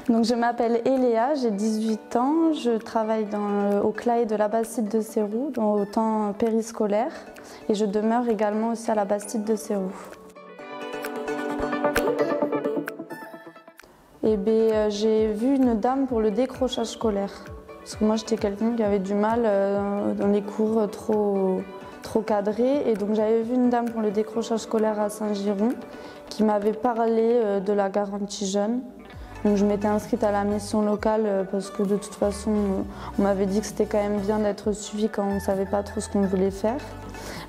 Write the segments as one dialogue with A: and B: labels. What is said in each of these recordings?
A: Donc je m'appelle Eléa, j'ai 18 ans, je travaille au CLAE de la Bastide de Seyroux, au temps périscolaire, et je demeure également aussi à la Bastide de Seyroux. J'ai vu une dame pour le décrochage scolaire, parce que moi j'étais quelqu'un qui avait du mal dans les cours trop cadrés, et donc j'avais vu une dame pour le décrochage scolaire à Saint-Giron qui m'avait parlé de la garantie jeune. Donc je m'étais inscrite à la mission locale parce que de toute façon on m'avait dit que c'était quand même bien d'être suivi quand on ne savait pas trop ce qu'on voulait faire.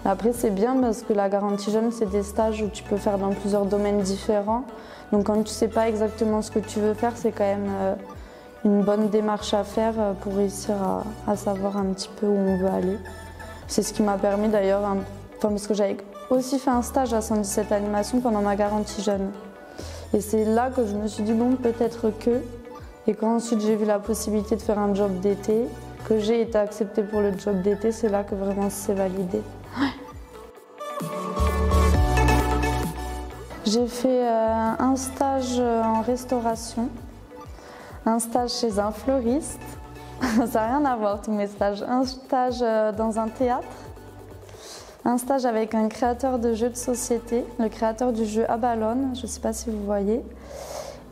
A: Après c'est bien parce que la garantie jeune c'est des stages où tu peux faire dans plusieurs domaines différents. Donc quand tu ne sais pas exactement ce que tu veux faire, c'est quand même une bonne démarche à faire pour réussir à savoir un petit peu où on veut aller. C'est ce qui m'a permis d'ailleurs, parce que j'avais aussi fait un stage à 117 Animation pendant ma garantie jeune. Et c'est là que je me suis dit, bon, peut-être que. Et quand ensuite j'ai vu la possibilité de faire un job d'été, que j'ai été acceptée pour le job d'été, c'est là que vraiment c'est validé. Ouais. J'ai fait un stage en restauration, un stage chez un fleuriste. Ça n'a rien à voir tous mes stages. Un stage dans un théâtre. Un stage avec un créateur de jeux de société, le créateur du jeu Abalone, je ne sais pas si vous voyez,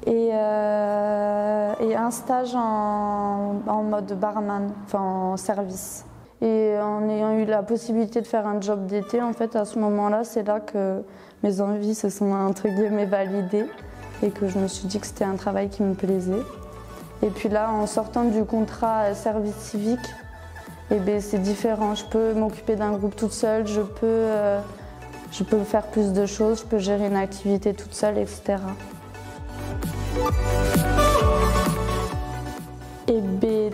A: et un stage en mode barman, enfin en service. Et en ayant eu la possibilité de faire un job d'été, en fait, à ce moment-là, c'est là que mes envies se sont entre guillemets validées et que je me suis dit que c'était un travail qui me plaisait. Et puis là, en sortant du contrat service civique, c'est différent. Je peux m'occuper d'un groupe toute seule, je peux faire plus de choses, je peux gérer une activité toute seule, etc.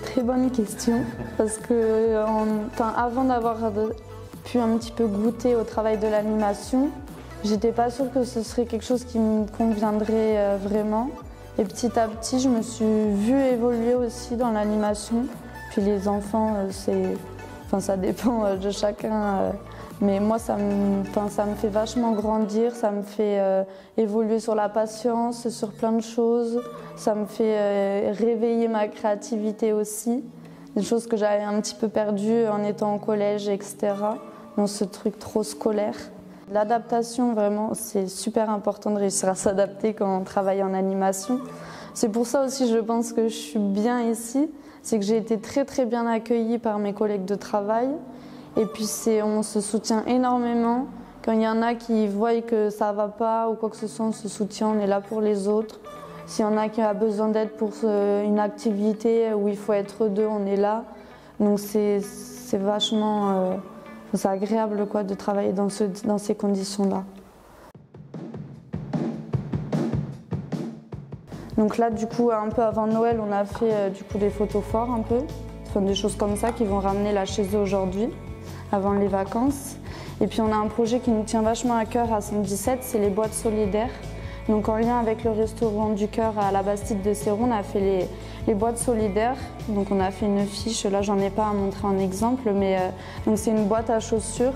A: Très bonne question, parce que avant d'avoir pu un petit peu goûter au travail de l'animation, j'étais pas sûre que ce serait quelque chose qui me conviendrait vraiment. Et petit à petit, je me suis vue évoluer aussi dans l'animation. Puis les enfants, ça dépend de chacun, mais moi ça me fait vachement grandir, ça me fait évoluer sur la patience, sur plein de choses, ça me fait réveiller ma créativité aussi, des choses que j'avais un petit peu perdues en étant au collège, etc., dans ce truc trop scolaire. L'adaptation, vraiment, c'est super important de réussir à s'adapter quand on travaille en animation. C'est pour ça aussi, je pense que je suis bien ici. C'est que j'ai été très très bien accueillie par mes collègues de travail. Et puis on se soutient énormément. Quand il y en a qui voient que ça ne va pas ou quoi que ce soit, on se soutient, on est là pour les autres. S'il y en a qui a besoin d'aide pour une activité où il faut être deux, on est là. Donc c'est vachement c'est agréable quoi, de travailler dans ces conditions-là. Donc là, du coup, un peu avant Noël, on a fait des photos forts un peu, enfin, des choses comme ça qui vont ramener là chez eux aujourd'hui, avant les vacances. Et puis on a un projet qui nous tient vachement à cœur à 117, c'est les boîtes solidaires. Donc en lien avec le Restaurant du Cœur à la Bastide de Seyroux, on a fait les boîtes solidaires. Donc on a fait une fiche, là j'en ai pas à montrer en exemple, mais donc c'est une boîte à chaussures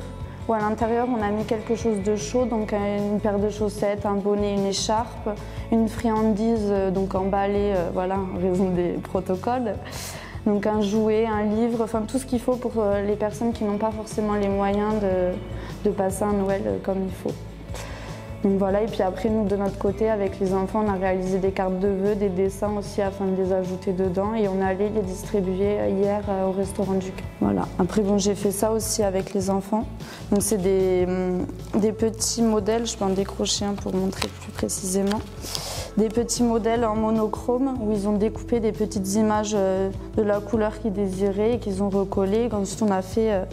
A: où à l'intérieur on a mis quelque chose de chaud, donc une paire de chaussettes, un bonnet, une écharpe, une friandise donc emballée, voilà, en raison des protocoles. Donc un jouet, un livre, enfin tout ce qu'il faut pour les personnes qui n'ont pas forcément les moyens de passer un Noël comme il faut. Donc voilà, et puis après nous de notre côté avec les enfants on a réalisé des cartes de vœux, des dessins aussi afin de les ajouter dedans et on est allé les distribuer hier au Restaurant du Cœur. Voilà. Après bon, j'ai fait ça aussi avec les enfants. Donc c'est des petits modèles, je peux en décrocher un pour montrer plus précisément. Des petits modèles en monochrome où ils ont découpé des petites images de la couleur qu'ils désiraient et qu'ils ont recollées. Ensuite on a fait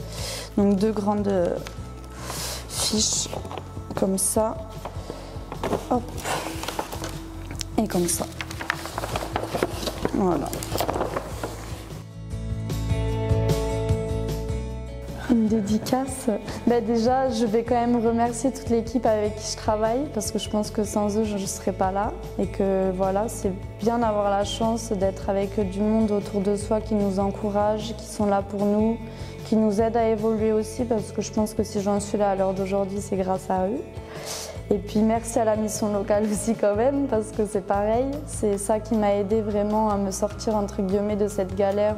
A: donc 2 grandes fiches comme ça. Hop, et comme ça. Voilà. Une dédicace. Déjà, je vais quand même remercier toute l'équipe avec qui je travaille parce que je pense que sans eux, je ne serais pas là. Et que voilà, c'est bien d'avoir la chance d'être avec du monde autour de soi qui nous encourage, qui sont là pour nous, qui nous aident à évoluer aussi parce que je pense que si j'en suis là à l'heure d'aujourd'hui, c'est grâce à eux. Et puis merci à la mission locale aussi quand même, parce que c'est pareil, c'est ça qui m'a aidé vraiment à me sortir entre guillemets de cette galère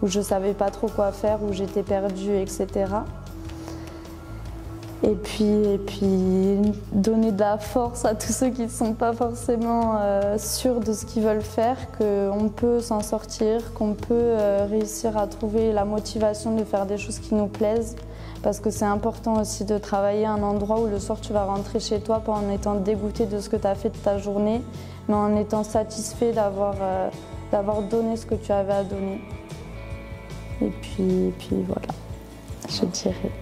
A: où je ne savais pas trop quoi faire, où j'étais perdue, etc. Et puis donner de la force à tous ceux qui ne sont pas forcément sûrs de ce qu'ils veulent faire, qu'on peut s'en sortir, qu'on peut réussir à trouver la motivation de faire des choses qui nous plaisent. Parce que c'est important aussi de travailler à un endroit où le soir tu vas rentrer chez toi pas en étant dégoûté de ce que tu as fait de ta journée, mais en étant satisfait d'avoir donné ce que tu avais à donner. Et puis voilà, je dirais.